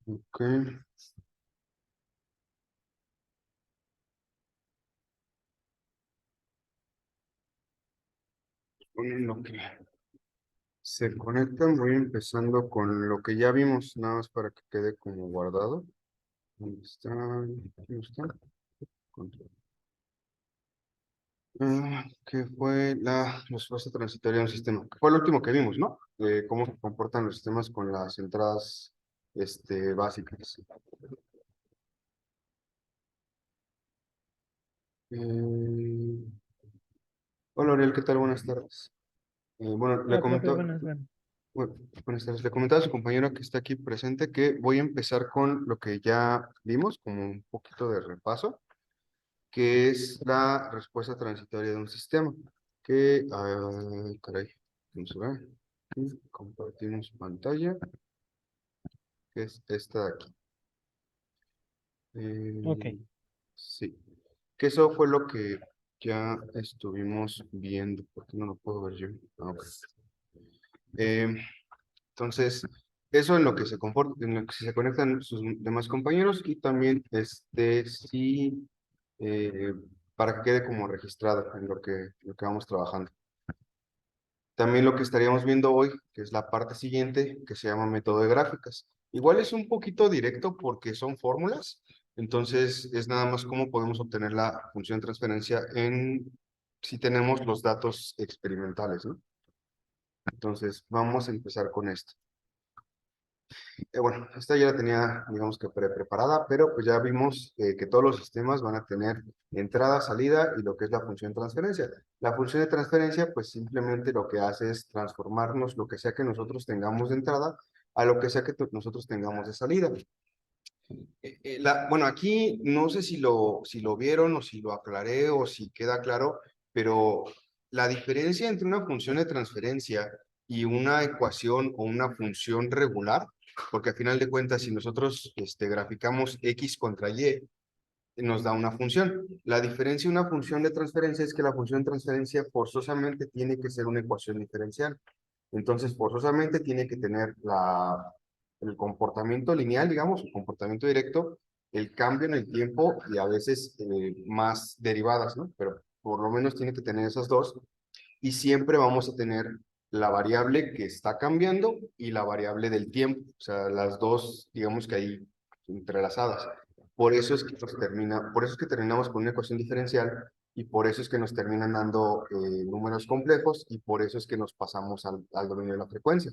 Ok. En lo que se conectan, voy empezando con lo que ya vimos, nada más para que quede como guardado. ¿Dónde está? ¿Dónde está? Control. ¿Qué fue la respuesta transitoria de un sistema? Que fue lo último que vimos, ¿no? Cómo se comportan los sistemas con las entradas básicas. Eh, Hola, Ariel, ¿qué tal? Buenas tardes. Bueno, le Hola, profe, comento, buenas, buenas. bueno, buenas tardes. Le comentaba a su compañero que está aquí presente que voy a empezar con lo que ya vimos, como un poquito de repaso, que es la respuesta transitoria de un sistema. Caray, vamos a ver. Aquí compartimos pantalla, que es esta de aquí. Ok, Eh, sí, que eso fue lo que ya estuvimos viendo. ¿Por qué no lo puedo ver yo? Ah, ok. Eh, Entonces, eso en lo que se comporta, en lo que se conectan sus demás compañeros y también sí, eh, para que quede como registrado en lo que vamos trabajando. También lo que estaríamos viendo hoy, que es la parte siguiente, que se llama método de gráficas. Igual es un poquito directo porque son fórmulas, entonces es nada más cómo podemos obtener la función de transferencia si tenemos los datos experimentales, ¿no? Entonces, vamos a empezar con esto. Bueno, esta ya la tenía, digamos que preparada, pero pues ya vimos que todos los sistemas van a tener entrada, salida y lo que es la función de transferencia. La función de transferencia, pues simplemente lo que hace es transformarnos lo que sea que nosotros tengamos de entrada a lo que sea que nosotros tengamos de salida. Bueno, aquí no sé si lo vieron o si lo aclaré o si queda claro, pero la diferencia entre una función de transferencia y una ecuación o una función regular, porque al final de cuentas, si nosotros graficamos x contra y, nos da una función. La diferencia de una función de transferencia es que la función de transferencia forzosamente tiene que ser una ecuación diferencial. Entonces, forzosamente tiene que tener el comportamiento lineal, digamos, el comportamiento directo, el cambio en el tiempo y a veces más derivadas, ¿no? Pero por lo menos tiene que tener esas dos y siempre vamos a tener la variable que está cambiando y la variable del tiempo, o sea, las dos, digamos que ahí entrelazadas. Por eso es que terminamos con una ecuación diferencial y por eso es que nos terminan dando números complejos y por eso es que nos pasamos al dominio de la frecuencia.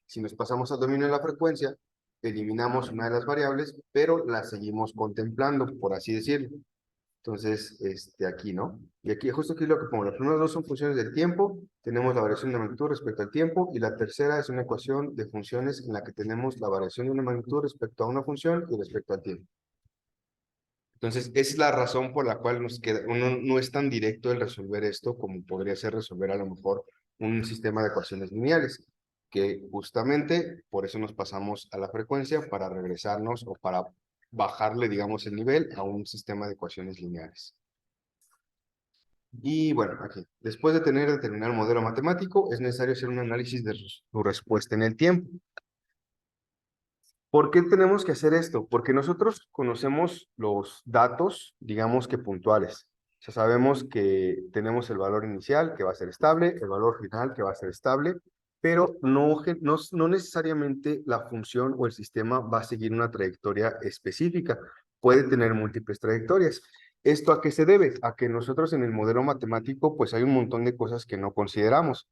Si nos pasamos al dominio de la frecuencia, eliminamos una de las variables, pero la seguimos contemplando, por así decirlo. Entonces, aquí, ¿no? Y aquí, justo aquí lo que pongo, las primeras dos son funciones del tiempo, tenemos la variación de magnitud respecto al tiempo, y la tercera es una ecuación de funciones en la que tenemos la variación de una magnitud respecto a una función y respecto al tiempo. Entonces, esa es la razón por la cual uno no es tan directo el resolver esto como podría ser resolver a lo mejor un sistema de ecuaciones lineales, que justamente por eso nos pasamos a la frecuencia para regresarnos o para bajarle, digamos, el nivel a un sistema de ecuaciones lineales. Y bueno, aquí, después de tener determinado el modelo matemático, es necesario hacer un análisis de su respuesta en el tiempo. ¿Por qué tenemos que hacer esto? Porque nosotros conocemos los datos, digamos que puntuales. O sea, sabemos que tenemos el valor inicial, que va a ser estable, el valor final, que va a ser estable, pero no necesariamente la función o el sistema va a seguir una trayectoria específica. Puede tener múltiples trayectorias. ¿Esto a qué se debe? A que nosotros en el modelo matemático, pues hay un montón de cosas que no consideramos.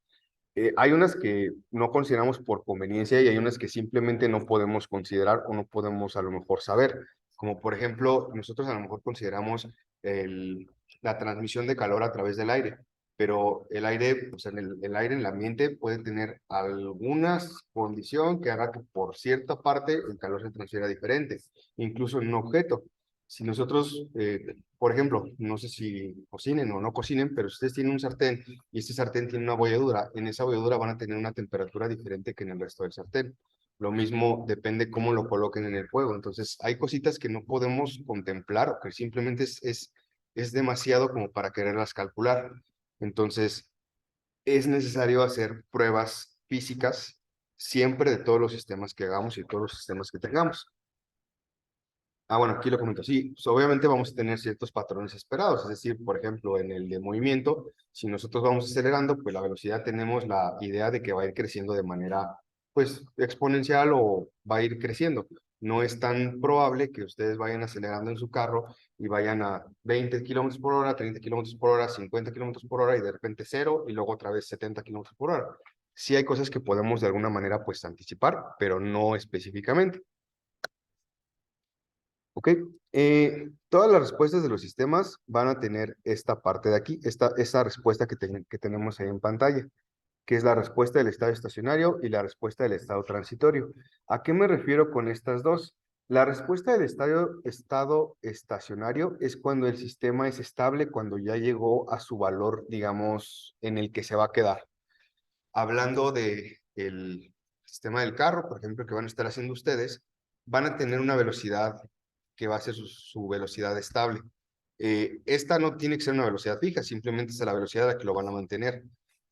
Hay unas que no consideramos por conveniencia y hay unas que simplemente no podemos considerar o no podemos a lo mejor saber. Como por ejemplo, nosotros a lo mejor consideramos la transmisión de calor a través del aire, pero el aire, o sea, el aire en el ambiente puede tener alguna condición que haga que por cierta parte el calor se transfiera diferente, incluso en un objeto. Si nosotros, por ejemplo, no sé si cocinen o no cocinen, pero si ustedes tienen un sartén y este sartén tiene una bolladura, en esa bolladura van a tener una temperatura diferente que en el resto del sartén. Lo mismo depende cómo lo coloquen en el fuego. Entonces, hay cositas que no podemos contemplar o que simplemente es demasiado como para quererlas calcular. Entonces, es necesario hacer pruebas físicas siempre de todos los sistemas que hagamos y todos los sistemas que tengamos. Bueno, aquí lo comento. Sí, pues, obviamente vamos a tener ciertos patrones esperados. Es decir, por ejemplo, en el de movimiento, si nosotros vamos acelerando, pues la velocidad tenemos la idea de que va a ir creciendo de manera, pues, exponencial o va a ir creciendo. No es tan probable que ustedes vayan acelerando en su carro y vayan a 20 kilómetros por hora, 30 kilómetros por hora, 50 kilómetros por hora y de repente cero y luego otra vez 70 kilómetros por hora. Sí hay cosas que podemos de alguna manera, pues, anticipar, pero no específicamente. ¿Ok? Todas las respuestas de los sistemas van a tener esta parte de aquí, esta respuesta que tenemos ahí en pantalla, que es la respuesta del estado estacionario y la respuesta del estado transitorio. ¿A qué me refiero con estas dos? La respuesta del estado estacionario es cuando el sistema es estable, cuando ya llegó a su valor, digamos, en el que se va a quedar. Hablando de el sistema del carro, por ejemplo, que van a estar haciendo ustedes, van a tener una velocidad que va a ser su velocidad estable. Esta no tiene que ser una velocidad fija, simplemente es la velocidad a la que lo van a mantener,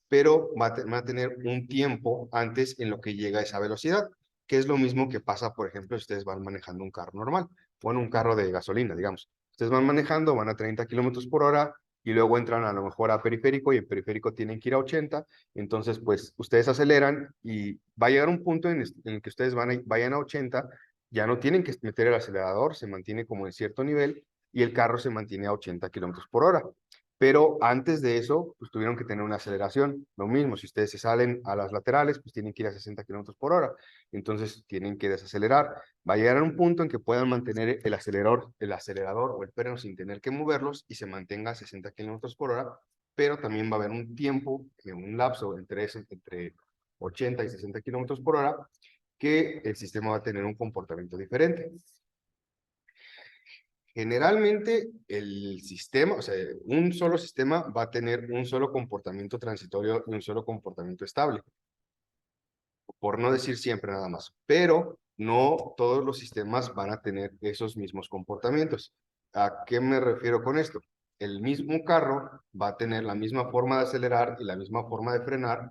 pero van a tener un tiempo antes en lo que llega a esa velocidad, que es lo mismo que pasa, por ejemplo, si ustedes van manejando un carro normal, bueno, un carro de gasolina, digamos. Ustedes van manejando, van a 30 kilómetros por hora y luego entran a lo mejor a periférico y en periférico tienen que ir a 80, entonces pues ustedes aceleran y va a llegar un punto en el que ustedes vayan a 80, ya no tienen que meter el acelerador, se mantiene como en cierto nivel y el carro se mantiene a 80 kilómetros por hora. Pero antes de eso, pues tuvieron que tener una aceleración. Lo mismo, si ustedes se salen a las laterales, pues tienen que ir a 60 kilómetros por hora. Entonces tienen que desacelerar. Va a llegar a un punto en que puedan mantener el acelerador o el freno sin tener que moverlos y se mantenga a 60 kilómetros por hora. Pero también va a haber un tiempo, un lapso entre 80 y 60 kilómetros por hora, que el sistema va a tener un comportamiento diferente. Generalmente el sistema, o sea, un solo sistema va a tener un solo comportamiento transitorio y un solo comportamiento estable, por no decir siempre nada más, pero no todos los sistemas van a tener esos mismos comportamientos. ¿A qué me refiero con esto? El mismo carro va a tener la misma forma de acelerar y la misma forma de frenar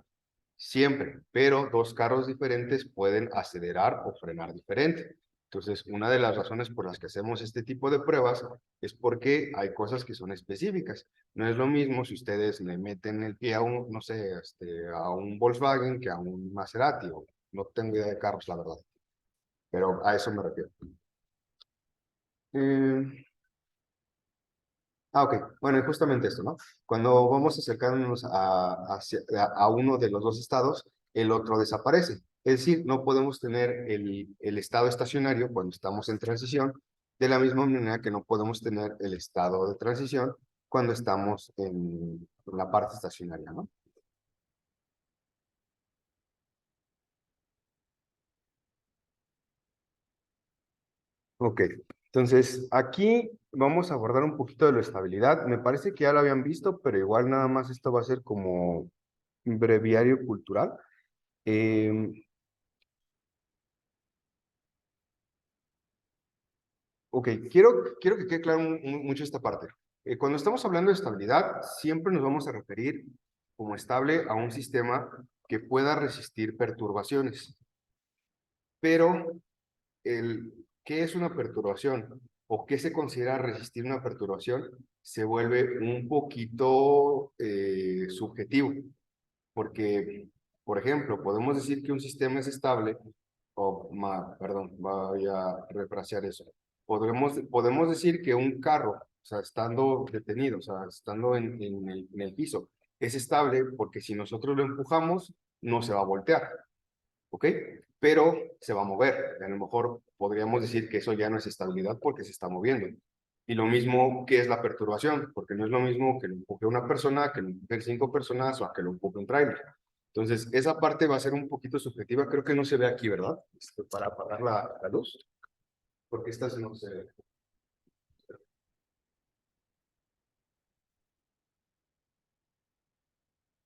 siempre, pero dos carros diferentes pueden acelerar o frenar diferente. Entonces, una de las razones por las que hacemos este tipo de pruebas es porque hay cosas que son específicas. No es lo mismo si ustedes le meten el pie a un, no sé, a un Volkswagen que a un Maserati, o no tengo idea de carros, la verdad, pero a eso me refiero. Eh, ok. Bueno, y justamente esto, ¿no? Cuando vamos acercándonos a uno de los dos estados, el otro desaparece. Es decir, no podemos tener el estado estacionario cuando estamos en transición, de la misma manera que no podemos tener el estado de transición cuando estamos en la parte estacionaria, ¿no? Ok, entonces aquí vamos a abordar un poquito de la estabilidad. Me parece que ya lo habían visto, pero igual nada más esto va a ser como un breviario cultural. Em, Ok, quiero que quede claro mucho esta parte. Cuando estamos hablando de estabilidad, siempre nos vamos a referir como estable a un sistema que pueda resistir perturbaciones. Pero, ¿qué es una perturbación? ¿O qué se considera resistir una perturbación? Se vuelve un poquito subjetivo. Porque, por ejemplo, podemos decir que un sistema es estable, perdón, voy a refrasear eso. Podemos decir que un carro, o sea, estando detenido, o sea, estando en el piso, es estable porque si nosotros lo empujamos, no se va a voltear, ¿ok? Pero se va a mover. A lo mejor podríamos decir que eso ya no es estabilidad porque se está moviendo. Y lo mismo que es la perturbación, porque no es lo mismo que lo empuje una persona, que lo empujen cinco personas o a que lo empuje un tráiler. Entonces, esa parte va a ser un poquito subjetiva. Creo que no se ve aquí, ¿verdad? Para apagar la luz, porque esta no se ve.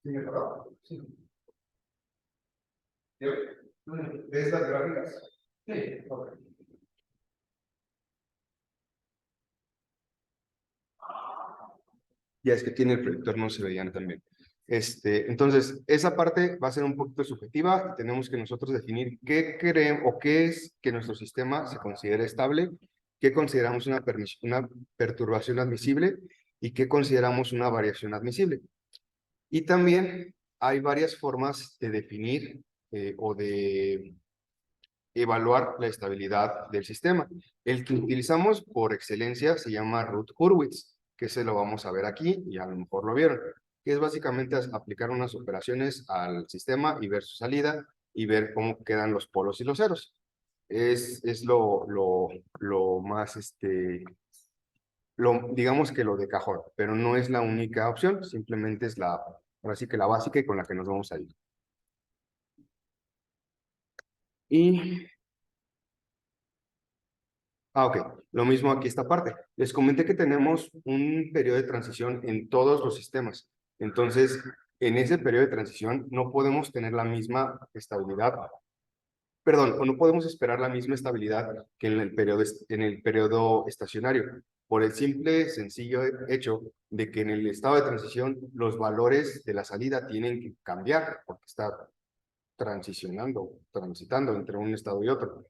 ¿Sí me paró? Sí. ¿Ves las gráficas? Sí. Ok. Ya es que tiene el proyector, no se veían también. Entonces, esa parte va a ser un poquito subjetiva y tenemos que nosotros definir qué queremos o qué es que nuestro sistema se considere estable qué consideramos una perturbación admisible y qué consideramos una variación admisible. Y también hay varias formas de definir o de evaluar la estabilidad del sistema. El que utilizamos por excelencia se llama Routh-Hurwitz, que se lo vamos a ver aquí y a lo mejor lo vieron, que es básicamente aplicar unas operaciones al sistema y ver su salida y ver cómo quedan los polos y los ceros. Es lo más, digamos que lo de cajón, pero no es la única opción, simplemente es ahora sí que la básica y con la que nos vamos a ir. Y ok. Lo mismo aquí esta parte. Les comenté que tenemos un periodo de transición en todos los sistemas. Entonces, en ese periodo de transición no podemos tener la misma estabilidad, perdón, o no podemos esperar la misma estabilidad que en el periodo estacionario, por el simple, sencillo hecho de que en el estado de transición los valores de la salida tienen que cambiar, porque está transitando entre un estado y otro.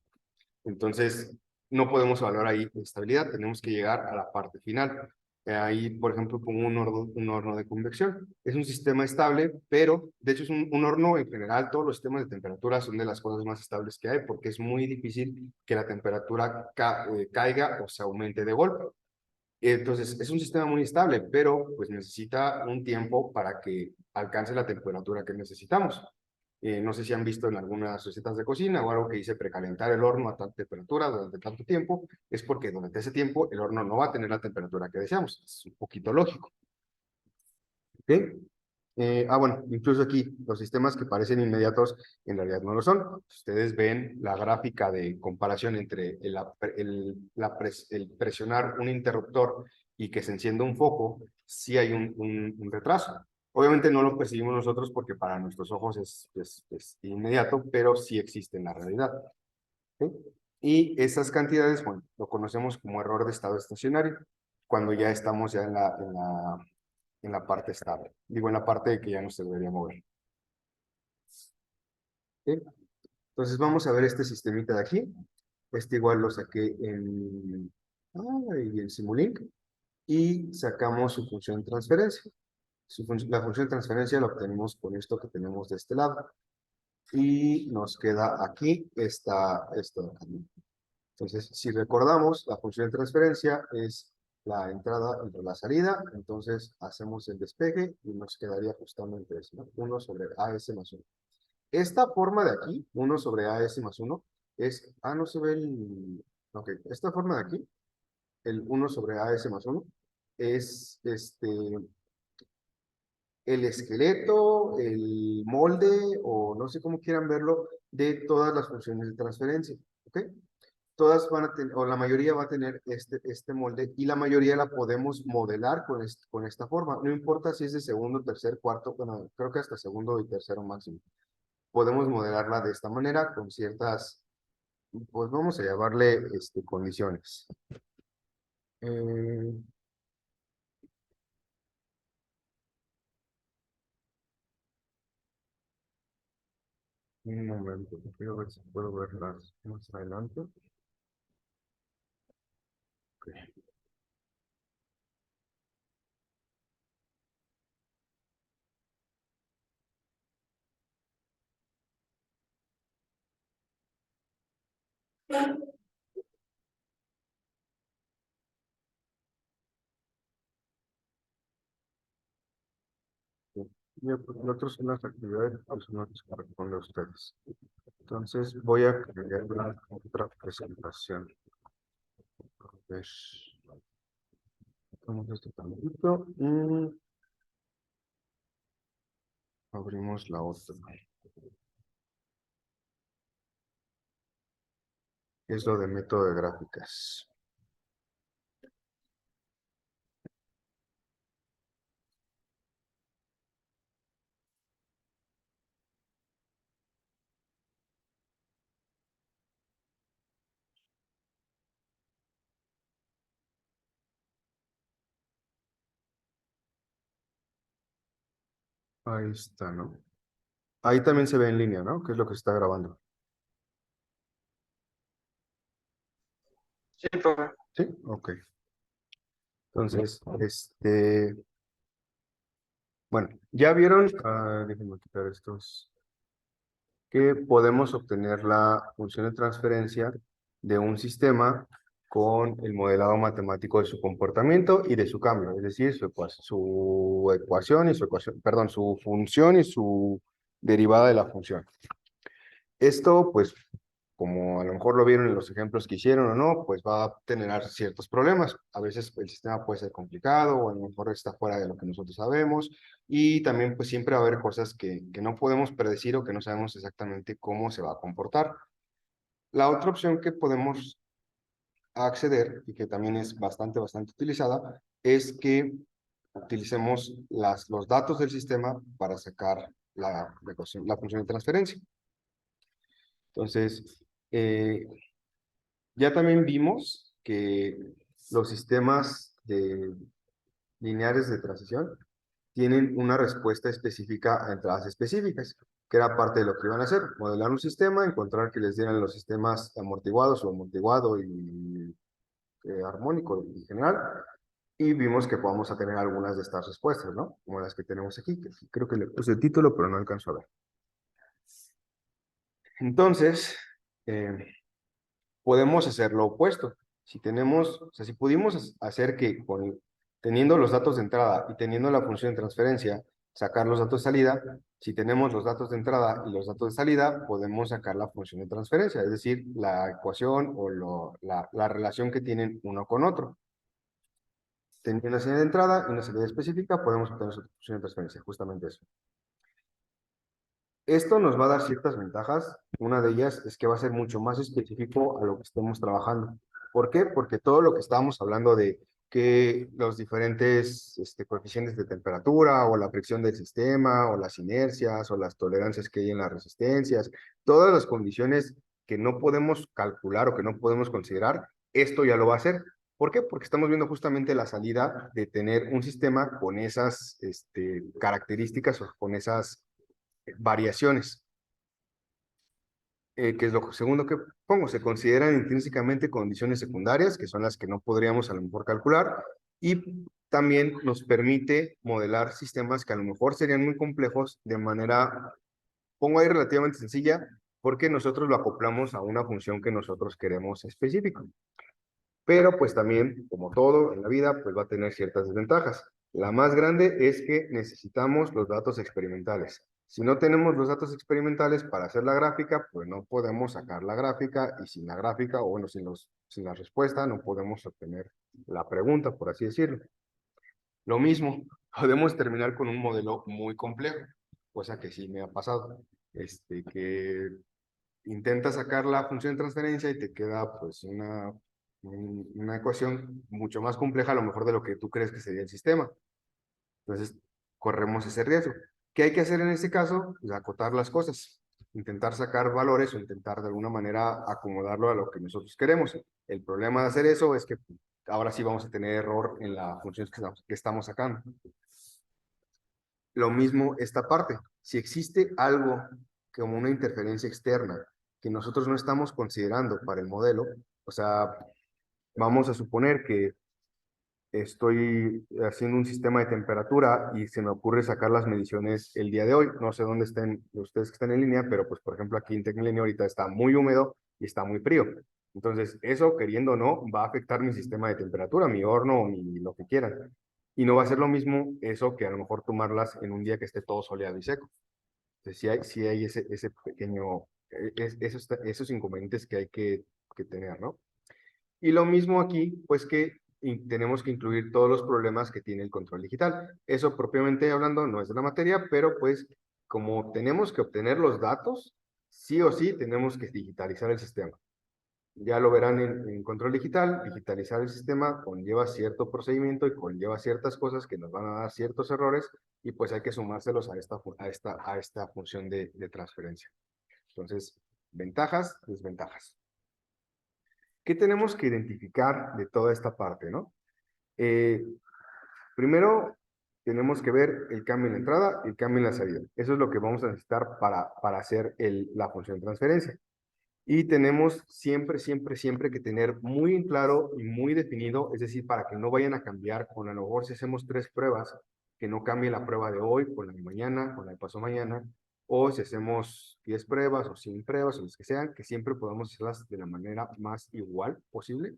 Entonces, no podemos evaluar ahí estabilidad, tenemos que llegar a la parte final. Ahí, por ejemplo, pongo un horno de convección. Es un sistema estable, pero de hecho es un horno en general, todos los sistemas de temperatura son de las cosas más estables que hay porque es muy difícil que la temperatura caiga o se aumente de golpe. Entonces, es un sistema muy estable, pero pues necesita un tiempo para que alcance la temperatura que necesitamos. No sé si han visto en algunas recetas de cocina o algo que dice precalentar el horno a tal temperatura durante tanto tiempo, es porque durante ese tiempo el horno no va a tener la temperatura que deseamos. Es un poquito lógico. ¿Ok? Bueno, incluso aquí los sistemas que parecen inmediatos en realidad no lo son. Ustedes ven la gráfica de comparación entre el presionar un interruptor y que se encienda un foco, sí hay un retraso. Obviamente no lo percibimos nosotros porque para nuestros ojos es inmediato, pero sí existe en la realidad. ¿Ok? Y esas cantidades, bueno, lo conocemos como error de estado estacionario, cuando ya estamos ya en la parte estable. Digo, en la parte de que ya no se debería mover. ¿Sí? Entonces vamos a ver este sistemita de aquí. Este igual lo saqué en Simulink y sacamos su función de transferencia. La función de transferencia la obtenemos con esto que tenemos de este lado. Y nos queda aquí esto de acá. Entonces, si recordamos, la función de transferencia es la entrada entre la salida, entonces hacemos el despeje y nos quedaría justamente eso, ¿no? 1 sobre AS más 1. Esta forma de aquí, 1 sobre AS más 1, no se ve ok, esta forma de aquí, el 1 sobre AS más 1, es el esqueleto, el molde, o no sé cómo quieran verlo, de todas las funciones de transferencia, ¿ok? Todas van a tener, o la mayoría va a tener este molde, y la mayoría la podemos modelar con esta forma. No importa si es de segundo, tercer, cuarto, bueno, creo que hasta segundo y tercero máximo. Podemos modelarla de esta manera con ciertas, pues vamos a llamarle condiciones. Eh, un momento, quiero ver si puedo verlas más adelante. Ok. Y el otro son las actividades personales que corresponden a ustedes. Entonces voy a crear una otra presentación. A ver, vamos esto tantito y abrimos la otra. Es lo de método de gráficas. Ahí está, ¿no? Ahí también se ve en línea, ¿no? Que es lo que se está grabando. Sí, profe. ¿Sí? Ok. Entonces, bueno, ya vieron, déjenme quitar estos, que podemos obtener la función de transferencia de un sistema con el modelado matemático de su comportamiento y de su cambio, es decir, su ecuación y su ecuación, perdón, su función y su derivada de la función. Esto, pues, como a lo mejor lo vieron en los ejemplos que hicieron o no, pues va a tener ciertos problemas. A veces el sistema puede ser complicado o a lo mejor está fuera de lo que nosotros sabemos y también pues siempre va a haber cosas que no podemos predecir o que no sabemos exactamente cómo se va a comportar. La otra opción que podemos acceder y que también es bastante utilizada es que utilicemos los datos del sistema para sacar la función de transferencia. Entonces, eh, ya también vimos que los sistemas lineares de transición tienen una respuesta específica a entradas específicas, que era parte de lo que iban a hacer, modelar un sistema, encontrar que les dieran los sistemas amortiguados o amortiguado y armónico en general, y vimos que podemos tener algunas de estas respuestas, ¿no? Como las que tenemos aquí, que creo que le puse el título, pero no alcanzo a ver. Entonces, eh, podemos hacer lo opuesto. Si tenemos, o sea, si pudimos hacer que teniendo los datos de entrada y teniendo la función de transferencia, sacar los datos de salida, si tenemos los datos de entrada y los datos de salida, podemos sacar la función de transferencia, es decir, la ecuación o la relación que tienen uno con otro. Teniendo una salida de entrada y una salida específica, podemos obtener su función de transferencia, justamente eso. Esto nos va a dar ciertas ventajas. Una de ellas es que va a ser mucho más específico a lo que estemos trabajando. ¿Por qué? Porque todo lo que estábamos hablando de que los diferentes coeficientes de temperatura o la fricción del sistema o las inercias o las tolerancias que hay en las resistencias, todas las condiciones que no podemos calcular o que no podemos considerar, esto ya lo va a hacer. ¿Por qué? Porque estamos viendo justamente la salida de tener un sistema con esas características o con esas variaciones, que es lo segundo que pongo. Se consideran intrínsecamente condiciones secundarias, que son las que no podríamos a lo mejor calcular, y también nos permite modelar sistemas que a lo mejor serían muy complejos de manera, pongo ahí relativamente sencilla, porque nosotros lo acoplamos a una función que nosotros queremos específica. Pero pues también, como todo en la vida, pues va a tener ciertas desventajas. La más grande es que necesitamos los datos experimentales. Si no tenemos los datos experimentales para hacer la gráfica, pues no podemos sacar la gráfica y sin la gráfica, o bueno, sin la respuesta, no podemos obtener la pregunta, por así decirlo. Lo mismo, podemos terminar con un modelo muy complejo, cosa que sí me ha pasado, que intenta sacar la función de transferencia y te queda pues una ecuación mucho más compleja a lo mejor de lo que tú crees que sería el sistema. Entonces, corremos ese riesgo. ¿Qué hay que hacer en este caso? Pues acotar las cosas, intentar sacar valores o intentar de alguna manera acomodarlo a lo que nosotros queremos. El problema de hacer eso es que ahora sí vamos a tener error en la función que estamos sacando. Lo mismo esta parte. Si existe algo como una interferencia externa que nosotros no estamos considerando para el modelo, o sea, vamos a suponer que estoy haciendo un sistema de temperatura y se me ocurre sacar las mediciones el día de hoy. No sé dónde estén ustedes que están en línea, pero pues por ejemplo aquí en Tecnilínea ahorita está muy húmedo y está muy frío. Entonces eso, queriendo o no, va a afectar mi sistema de temperatura, mi horno o mi lo que quieran. Y no va a ser lo mismo eso que a lo mejor tomarlas en un día que esté todo soleado y seco. Entonces sí hay ese pequeño, esos inconvenientes que hay que tener, ¿no? Y lo mismo aquí, pues que tenemos que incluir todos los problemas que tiene el control digital. Eso propiamente hablando no es de la materia, pero pues como tenemos que obtener los datos, sí o sí tenemos que digitalizar el sistema. Ya lo verán en control digital, digitalizar el sistema conlleva cierto procedimiento y conlleva ciertas cosas que nos van a dar ciertos errores y pues hay que sumárselos a esta función de transferencia. Entonces, ventajas, desventajas. ¿Qué tenemos que identificar de toda esta parte, no? Eh, Primero, tenemos que ver el cambio en la entrada y el cambio en la salida. Eso es lo que vamos a necesitar para hacer la función de transferencia. Y tenemos siempre que tener muy en claro y muy definido, es decir, para que no vayan a cambiar, con a lo mejor si hacemos 3 pruebas, que no cambie la prueba de hoy con la de mañana, con la de pasado mañana, o si hacemos 10 pruebas o 100 pruebas o las que sean, que siempre podamos hacerlas de la manera más igual posible.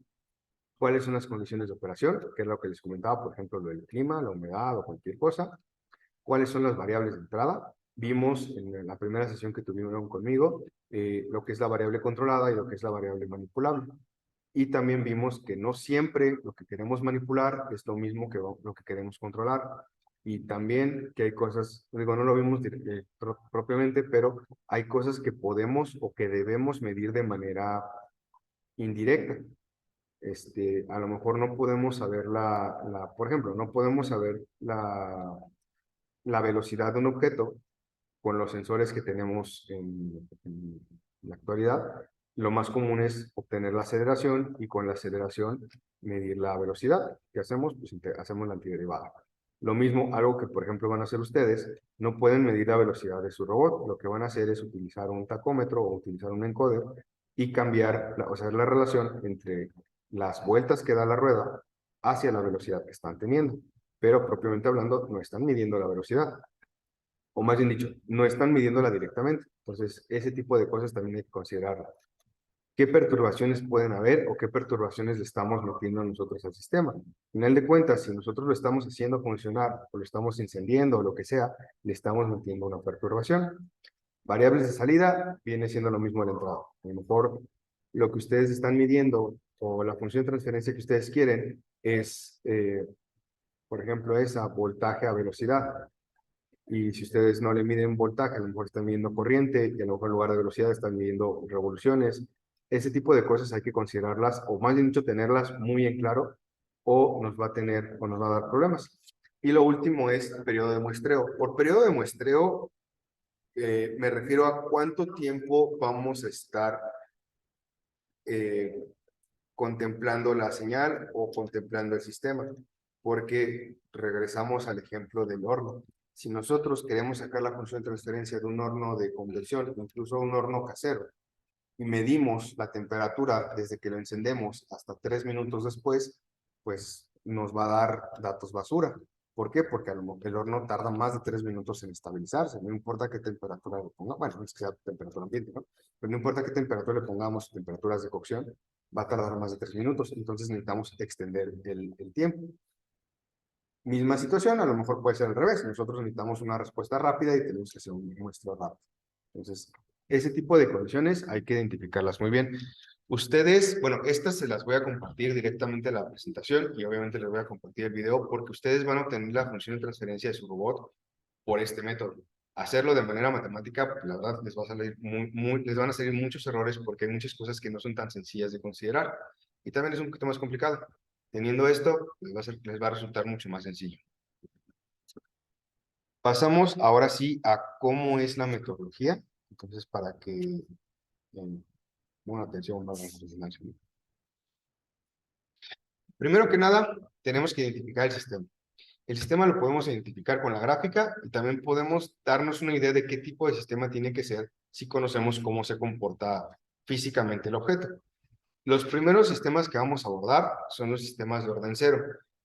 ¿Cuáles son las condiciones de operación? Que es lo que les comentaba, por ejemplo, lo del clima, la humedad o cualquier cosa. ¿Cuáles son las variables de entrada? Vimos en la primera sesión que tuvieron conmigo lo que es la variable controlada y lo que es la variable manipulable. Y también vimos que no siempre lo que queremos manipular es lo mismo que lo que queremos controlar. Y también que hay cosas, digo, no lo vimos propiamente, pero hay cosas que podemos o que debemos medir de manera indirecta. A lo mejor no podemos saber por ejemplo, no podemos saber la velocidad de un objeto con los sensores que tenemos en la actualidad. Lo más común es obtener la aceleración y con la aceleración medir la velocidad. ¿Qué hacemos? Pues hacemos la antiderivada. Lo mismo, algo que por ejemplo van a hacer ustedes, no pueden medir la velocidad de su robot. Lo que van a hacer es utilizar un tacómetro o utilizar un encoder y cambiar, o sea, la relación entre las vueltas que da la rueda hacia la velocidad que están teniendo. Pero propiamente hablando, no están midiendo la velocidad, o más bien dicho, no están midiéndola directamente. Entonces, ese tipo de cosas también hay que considerarlas. ¿Qué perturbaciones pueden haber o qué perturbaciones le estamos metiendo nosotros al sistema? Al final de cuentas, si nosotros lo estamos haciendo funcionar o lo estamos encendiendo o lo que sea, le estamos metiendo una perturbación. Variables de salida viene siendo lo mismo de la entrada. A lo mejor lo que ustedes están midiendo o la función de transferencia que ustedes quieren es, por ejemplo, esa voltaje a velocidad. Y si ustedes no le miden voltaje, a lo mejor están midiendo corriente y a lo mejor en lugar de velocidad están midiendo revoluciones. Ese tipo de cosas hay que considerarlas, o más bien dicho, tenerlas muy en claro, o nos va a tener o nos va a dar problemas. Y lo último es periodo de muestreo. Por periodo de muestreo, me refiero a cuánto tiempo vamos a estar eh, contemplando la señal o contemplando el sistema, porque regresamos al ejemplo del horno. Si nosotros queremos sacar la función de transferencia de un horno de conversión, incluso un horno casero, y medimos la temperatura desde que lo encendemos hasta 3 minutos después, pues nos va a dar datos basura. ¿Por qué? Porque el horno tarda más de 3 minutos en estabilizarse. No importa qué temperatura le pongamos, bueno, no es que sea temperatura ambiente, ¿no? Pero no importa qué temperatura le pongamos, temperaturas de cocción, va a tardar más de 3 minutos. Entonces necesitamos extender el tiempo. Misma situación, a lo mejor puede ser al revés. Nosotros necesitamos una respuesta rápida y tenemos que hacer un muestreo rápido. Entonces, ese tipo de condiciones hay que identificarlas muy bien. Ustedes, bueno, estas se las voy a compartir directamente a la presentación y obviamente les voy a compartir el video porque ustedes van a obtener la función de transferencia de su robot por este método. Hacerlo de manera matemática, pues, la verdad, les va a salir les van a salir muchos errores porque hay muchas cosas que no son tan sencillas de considerar. Y también es un poquito más complicado. Teniendo esto, les va a resultar mucho más sencillo. Pasamos ahora sí a cómo es la metodología. Entonces, para que bueno, atención, vamos a redundancia. Primero que nada, tenemos que identificar el sistema. El sistema lo podemos identificar con la gráfica y también podemos darnos una idea de qué tipo de sistema tiene que ser si conocemos cómo se comporta físicamente el objeto. Los primeros sistemas que vamos a abordar son los sistemas de orden cero,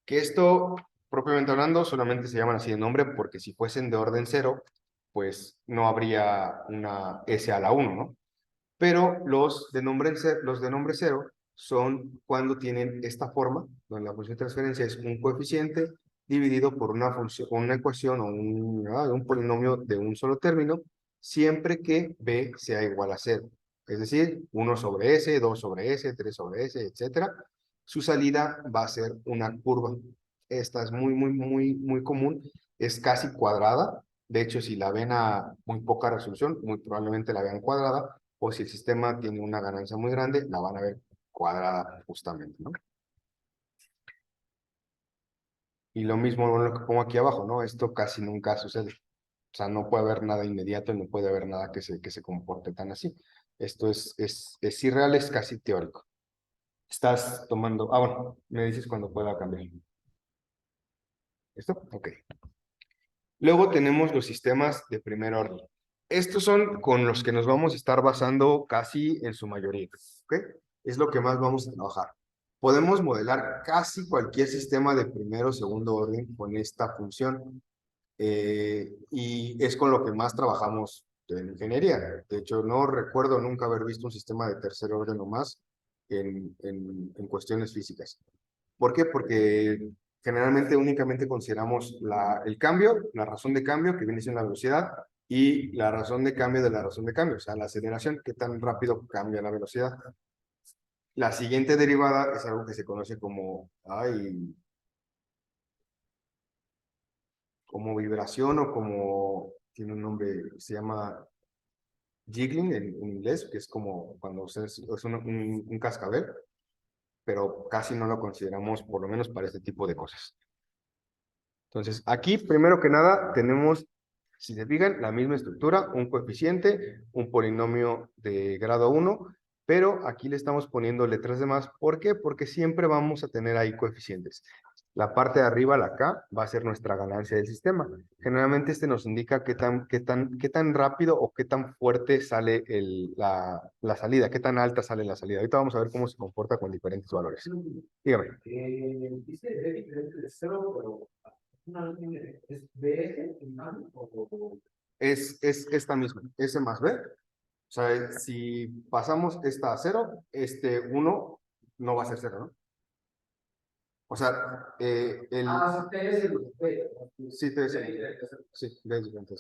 que esto, propiamente hablando, solamente se llaman así de nombre porque si fuesen de orden cero, pues no habría una S a la 1, ¿no? Pero los de nombre cero son cuando tienen esta forma, donde la función de transferencia es un coeficiente dividido por una función, una ecuación o un polinomio de un solo término, siempre que b sea igual a cero. Es decir, 1 sobre s, 2 sobre s, 3 sobre s, etcétera. Su salida va a ser una curva. Esta es muy común. Es casi cuadrada. De hecho, si la ven a muy poca resolución, muy probablemente la vean cuadrada, o si el sistema tiene una ganancia muy grande, la van a ver cuadrada justamente, ¿no? Y lo mismo con lo que pongo aquí abajo, ¿no? Esto casi nunca sucede. O sea, no puede haber nada inmediato y no puede haber nada que se comporte tan así. Esto es irreal, es casi teórico. Estás tomando... Ah, bueno, me dices cuando pueda cambiar. ¿Esto? Ok. Luego tenemos los sistemas de primer orden. Estos son con los que nos vamos a estar basando casi en su mayoría, ¿ok? Es lo que más vamos a trabajar. Podemos modelar casi cualquier sistema de primero o segundo orden con esta función, y es con lo que más trabajamos en ingeniería. De hecho, no recuerdo nunca haber visto un sistema de tercer orden o más en cuestiones físicas. ¿Por qué? Porque generalmente únicamente consideramos el cambio, la razón de cambio, que viene siendo la velocidad, y la razón de cambio de la razón de cambio, o sea, la aceleración, qué tan rápido cambia la velocidad. La siguiente derivada es algo que se conoce como vibración o como, tiene un nombre, se llama jiggling en inglés, que es como cuando es un cascabel, pero casi no lo consideramos, por lo menos para este tipo de cosas. Entonces, aquí, primero que nada, tenemos, si se fijan, la misma estructura, un coeficiente, un polinomio de grado 1, pero aquí le estamos poniendo letras de más. ¿Por qué? Porque siempre vamos a tener ahí coeficientes. La parte de arriba, la K, va a ser nuestra ganancia del sistema. Generalmente este nos indica qué tan rápido o qué tan fuerte sale la salida, qué tan alta sale la salida. Ahorita vamos a ver cómo se comporta con diferentes valores. Dígame. Dice B diferente de cero, pero ¿es B o Es esta misma, S más B. O sea, si pasamos esta a cero, este uno no va a ser cero, ¿no? O sea, sí, T es el B. sí, sí, B es diferente.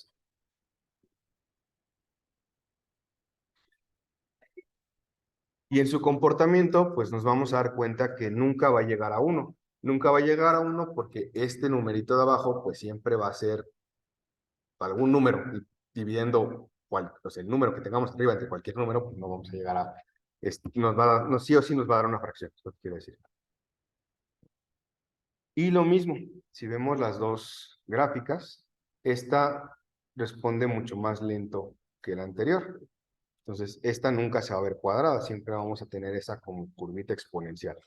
Y en su comportamiento, pues nos vamos a dar cuenta que nunca va a llegar a uno. Nunca va a llegar a uno porque este numerito de abajo, pues siempre va a ser algún número, y dividiendo el número que tengamos arriba entre cualquier número, pues no vamos a llegar a, nos va a dar, sí o sí nos va a dar una fracción, es lo que quiero decir. Y lo mismo, si vemos las dos gráficas, esta responde mucho más lento que la anterior. Entonces, esta nunca se va a ver cuadrada, siempre vamos a tener esa como curvita exponencial.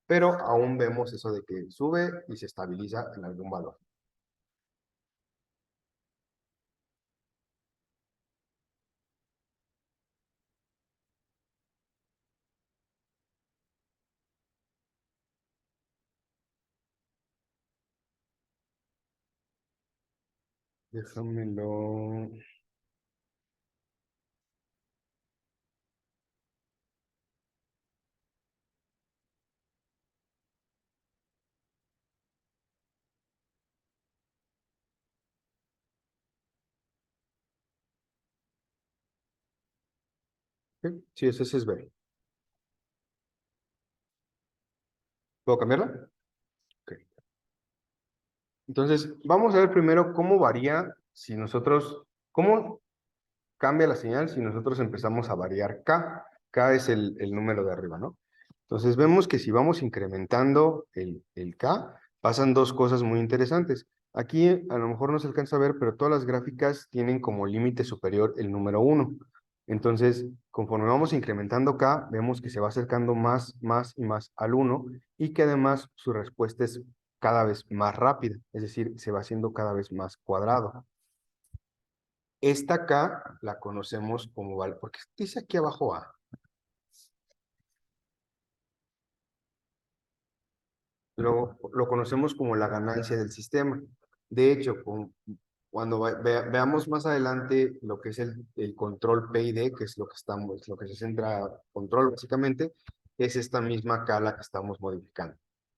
Pero aún vemos eso de que sube y se estabiliza en algún valor. Déjamelo. Sí, ese es B. ¿Puedo cambiarla? Ok. Entonces, vamos a ver primero cómo varía si nosotros, cómo cambia la señal si nosotros empezamos a variar K. K es el número de arriba, ¿no? Entonces vemos que si vamos incrementando el K, pasan dos cosas muy interesantes. Aquí a lo mejor no se alcanza a ver, pero todas las gráficas tienen como límite superior el número 1. Entonces, conforme vamos incrementando K, vemos que se va acercando más, más y más al 1 y que además su respuesta es cada vez más rápida, es decir, se va haciendo cada vez más cuadrado. Esta K la conocemos como, porque dice aquí abajo A. Lo conocemos como la ganancia del sistema. De hecho, cuando veamos más adelante lo que es el control PID, que es lo que se centra control básicamente, es esta misma K la que estamos modificando,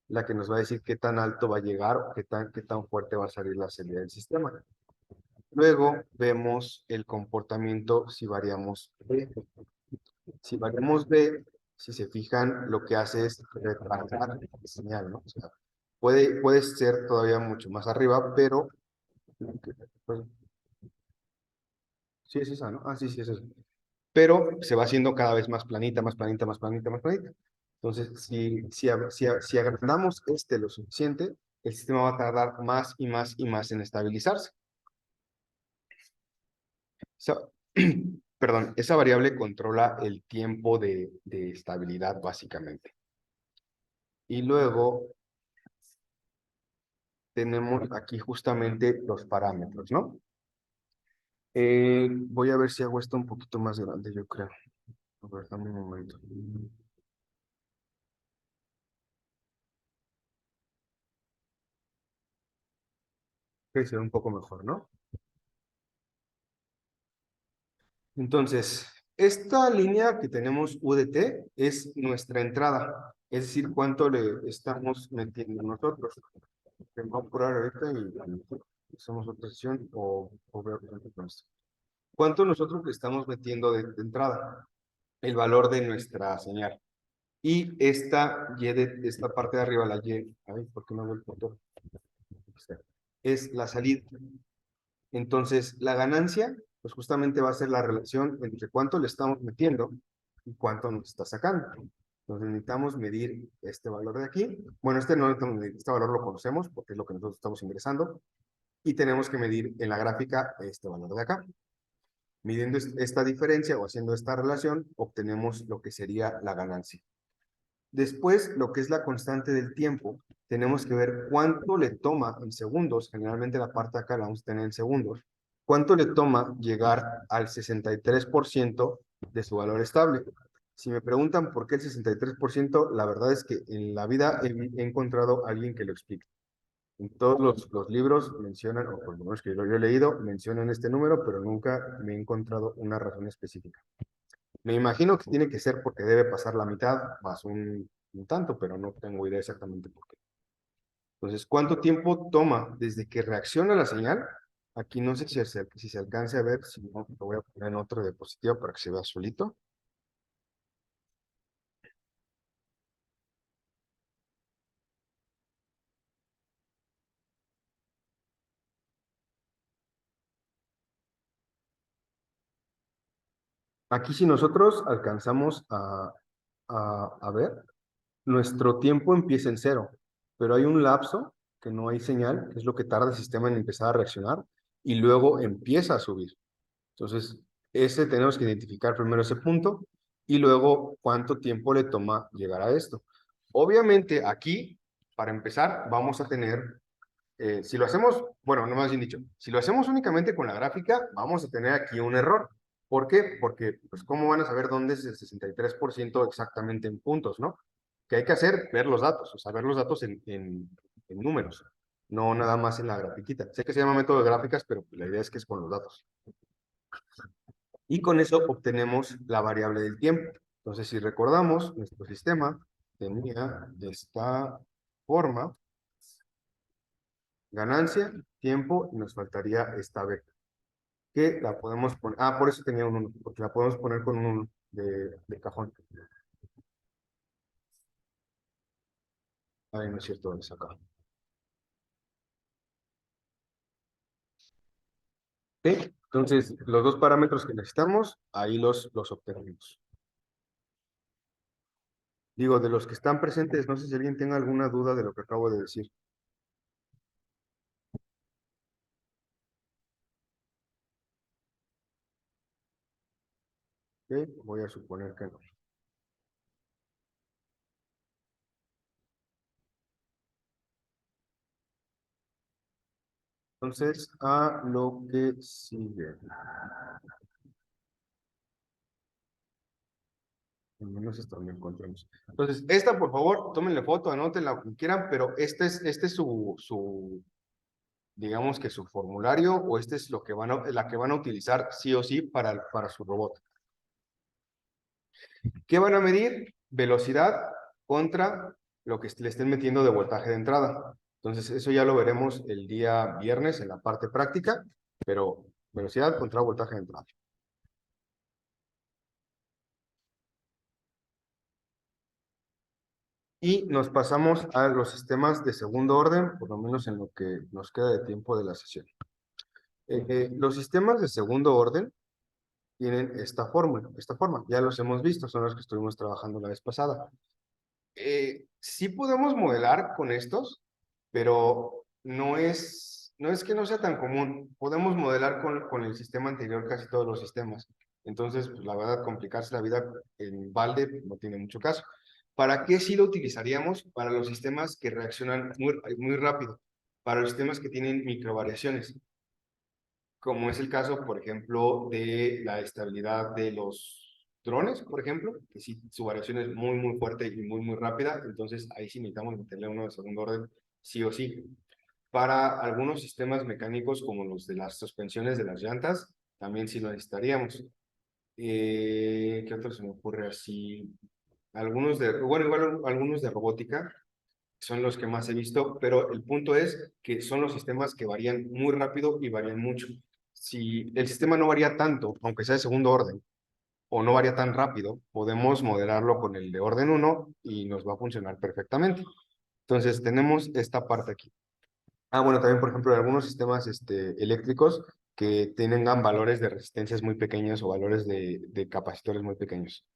la que nos va a decir qué tan alto va a llegar o qué tan fuerte va a salir la salida del sistema. Luego vemos el comportamiento si variamos B. Si variamos B, si se fijan, lo que hace es retrasar la señal, ¿no? O sea, puede ser todavía mucho más arriba, pero pues, sí es esa, ¿no? Ah, sí, sí es esa. Pero se va haciendo cada vez más planita, más planita, más planita, más planita. Entonces, si agrandamos este lo suficiente, el sistema va a tardar más y más y más en estabilizarse. Esa- perdón, esa variable controla el tiempo de estabilidad, básicamente. Y luego tenemos aquí justamente los parámetros, ¿no? Voy a ver si hago esto un poquito más grande, yo creo. A ver, dame un momento. Que se ve un poco mejor, ¿no? Entonces, esta línea que tenemos UDT es nuestra entrada, es decir, cuánto le estamos metiendo nosotros. Me voy a apurar ahorita y hacemos otra sesión o veo con esto. ¿Cuánto nosotros le estamos metiendo de entrada? El valor de nuestra señal. Y esta parte de arriba, la Y, ay, ¿por qué no veo el punto? Es la salida. Entonces, la ganancia, pues justamente va a ser la relación entre cuánto le estamos metiendo y cuánto nos está sacando. Entonces, necesitamos medir este valor de aquí. Bueno, este no necesitamos medir, este valor lo conocemos porque es lo que nosotros estamos ingresando. Y tenemos que medir en la gráfica este valor de acá. Midiendo esta diferencia o haciendo esta relación, obtenemos lo que sería la ganancia. Después, lo que es la constante del tiempo, tenemos que ver cuánto le toma en segundos, generalmente la parte de acá la vamos a tener en segundos, cuánto le toma llegar al 63% de su valor estable. Si me preguntan por qué el 63%, la verdad es que en la vida he encontrado a alguien que lo explique. En todos los libros mencionan, o por lo menos que yo he leído, mencionan este número, pero nunca me he encontrado una razón específica. Me imagino que tiene que ser porque debe pasar la mitad más un tanto, pero no tengo idea exactamente por qué. Entonces, ¿cuánto tiempo toma desde que reacciona la señal? Aquí no sé si se alcance a ver, si no, lo voy a poner en otra diapositiva para que se vea solito. Aquí si nosotros alcanzamos a ver, nuestro tiempo empieza en cero, pero hay un lapso que no hay señal, que es lo que tarda el sistema en empezar a reaccionar, y luego empieza a subir. Entonces, ese tenemos que identificar primero ese punto y luego cuánto tiempo le toma llegar a esto. Obviamente aquí, para empezar, vamos a tener, si lo hacemos, bueno, no más bien dicho, si lo hacemos únicamente con la gráfica, vamos a tener aquí un error. ¿Por qué? Porque, pues, ¿cómo van a saber dónde es el 63% exactamente en puntos, no? ¿Qué hay que hacer? Ver los datos, o sea, ver los datos en números, no nada más en la grafiquita. Sé que se llama método de gráficas, pero la idea es que es con los datos. Y con eso obtenemos la variable del tiempo. Entonces, si recordamos, nuestro sistema tenía esta forma, ganancia, tiempo, y nos faltaría esta B, que la podemos poner, por eso tenía un 1, porque la podemos poner con un 1 de cajón. Ay, no es cierto, es acá. ¿Sí? Entonces, los dos parámetros que necesitamos, ahí los obtenemos. Digo, de los que están presentes, no sé si alguien tenga alguna duda de lo que acabo de decir. ¿Ok? Voy a suponer que no. Entonces, a lo que sigue. Al menos esto lo encontramos. Entonces, esta, por favor, tómenle foto, anótenla lo que quieran, pero este es digamos que su formulario, o este es lo que la que van a utilizar sí o sí para su robot. ¿Qué van a medir? Velocidad contra lo que le estén metiendo de voltaje de entrada. Entonces, eso ya lo veremos el día viernes en la parte práctica, pero velocidad contra voltaje de entrada. Y nos pasamos a los sistemas de segundo orden, por lo menos en lo que nos queda de tiempo de la sesión. Los sistemas de segundo orden tienen esta forma, ya los hemos visto, son los que estuvimos trabajando la vez pasada. Sí podemos modelar con estos, pero no es que no sea tan común. Podemos modelar con el sistema anterior casi todos los sistemas. Entonces, pues, la verdad, complicarse la vida en balde no tiene mucho caso. ¿Para qué sí lo utilizaríamos? Para los sistemas que reaccionan muy rápido, para los sistemas que tienen microvariaciones. como es el caso, por ejemplo, de la estabilidad de los drones, por ejemplo, que sí, su variación es muy, muy fuerte y muy, muy rápida, entonces ahí sí necesitamos meterle uno de segundo orden, sí o sí. Para algunos sistemas mecánicos, como los de las suspensiones de las llantas, también sí lo necesitaríamos. ¿Qué otro se me ocurre así? Algunos de, bueno, igual algunos de robótica son los que más he visto, pero el punto es que son los sistemas que varían muy rápido y varían mucho. Si el sistema no varía tanto, aunque sea de segundo orden, o no varía tan rápido, podemos modelarlo con el de orden uno y nos va a funcionar perfectamente. Entonces, tenemos esta parte aquí. Ah, bueno, también, por ejemplo, algunos sistemas eléctricos que tengan valores de resistencias muy pequeños o valores de capacitores muy pequeños.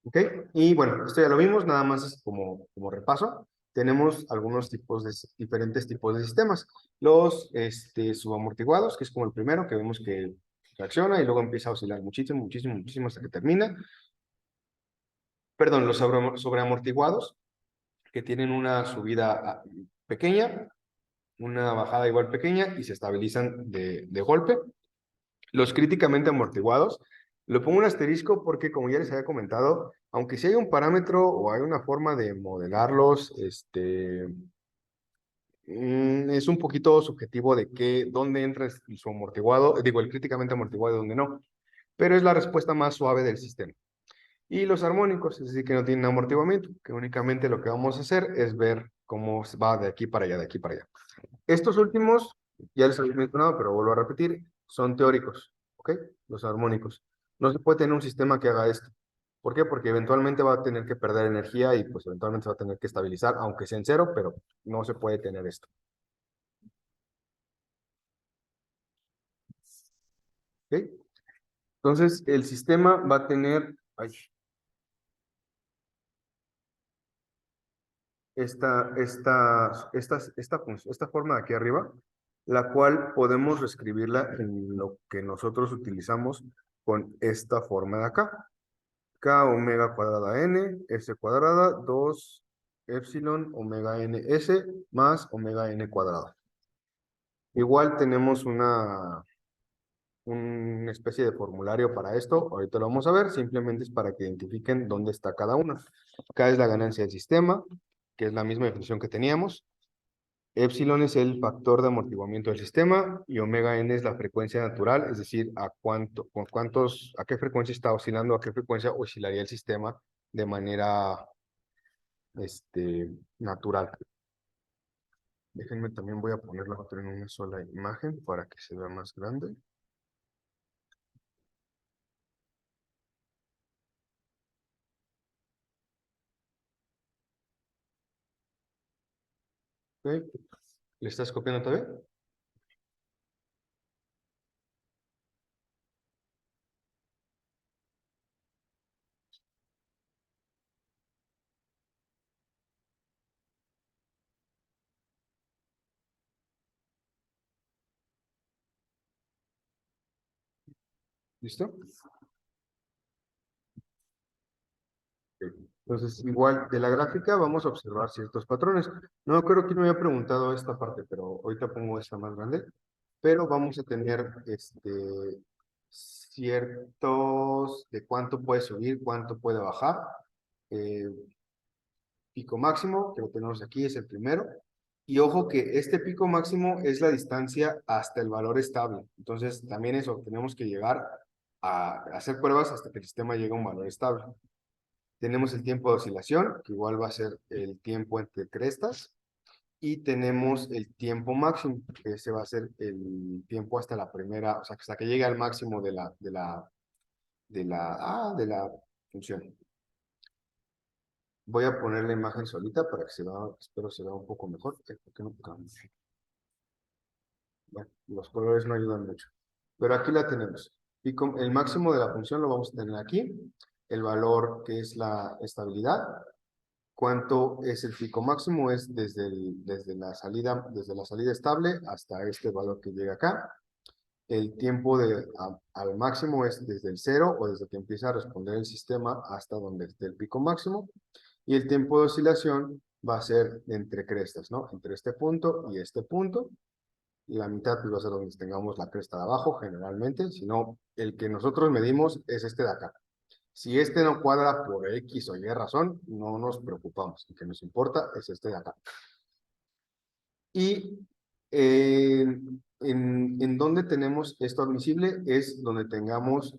¿Ok? Y bueno, esto ya lo vimos, nada más es como repaso. Tenemos algunos tipos de, diferentes tipos de sistemas. Los subamortiguados, que es como el primero, que vemos que reacciona y luego empieza a oscilar muchísimo, muchísimo, muchísimo hasta que termina. Perdón, los sobreamortiguados, que tienen una subida pequeña, una bajada igual pequeña y se estabilizan de golpe. Los críticamente amortiguados, lo pongo un asterisco porque, como ya les había comentado, aunque sí hay un parámetro o hay una forma de modelarlos, es un poquito subjetivo de dónde entra su amortiguado, digo, el críticamente amortiguado y dónde no, pero es la respuesta más suave del sistema. Y los armónicos, es decir, que no tienen amortiguamiento, que únicamente lo que vamos a hacer es ver cómo va de aquí para allá, de aquí para allá. Estos últimos, ya les había mencionado, pero vuelvo a repetir, son teóricos, ¿ok? Los armónicos. No se puede tener un sistema que haga esto. ¿Por qué? Porque eventualmente va a tener que perder energía y pues eventualmente se va a tener que estabilizar, aunque sea en cero, pero no se puede tener esto. ¿Ok? Entonces, el sistema va a tener esta forma de aquí arriba, la cual podemos reescribirla en lo que nosotros utilizamos con esta forma de acá. K omega cuadrada n, s cuadrada, 2 epsilon omega n s más omega n cuadrada. Igual tenemos una especie de formulario para esto, ahorita lo vamos a ver, simplemente es para que identifiquen dónde está cada una. K es la ganancia del sistema, que es la misma definición que teníamos. Epsilon es el factor de amortiguamiento del sistema y omega n es la frecuencia natural, es decir, a qué frecuencia está oscilando, a qué frecuencia oscilaría el sistema de manera natural. Déjenme también voy a poner la otra en una sola imagen para que se vea más grande. Ok. ¿Le estás copiando todavía? ¿Listo? Ok. Entonces, igual de la gráfica vamos a observar ciertos patrones. No creo que me había preguntado esta parte, pero ahorita pongo esta más grande. Pero vamos a tener ciertos de cuánto puede subir, cuánto puede bajar. Eh, Pico máximo, que lo tenemos aquí, es el primero. Y ojo que este pico máximo es la distancia hasta el valor estable. Entonces, también eso, tenemos que llegar a hacer pruebas hasta que el sistema llegue a un valor estable. Tenemos el tiempo de oscilación, que igual va a ser el tiempo entre crestas. Y tenemos el tiempo máximo, que ese va a ser el tiempo hasta la primera, o sea, hasta que llegue al máximo de la función. Voy a poner la imagen solita para que se vea, espero se vea un poco mejor. ¿Por qué no cambia? Bueno, los colores no ayudan mucho. Pero aquí la tenemos. Y con el máximo de la función lo vamos a tener aquí. El valor que es la estabilidad. ¿Cuánto es el pico máximo? Es desde la salida estable hasta este valor que llega acá. El tiempo al máximo es desde el cero o desde que empieza a responder el sistema hasta donde esté el pico máximo. Y el tiempo de oscilación va a ser entre crestas, ¿no? Entre este punto y este punto. Y la mitad pues, va a ser donde tengamos la cresta de abajo, generalmente. Si no, el que nosotros medimos es este de acá. Si este no cuadra por X o Y razón, no nos preocupamos. Lo que nos importa es este de acá. Y en donde tenemos esto admisible es donde tengamos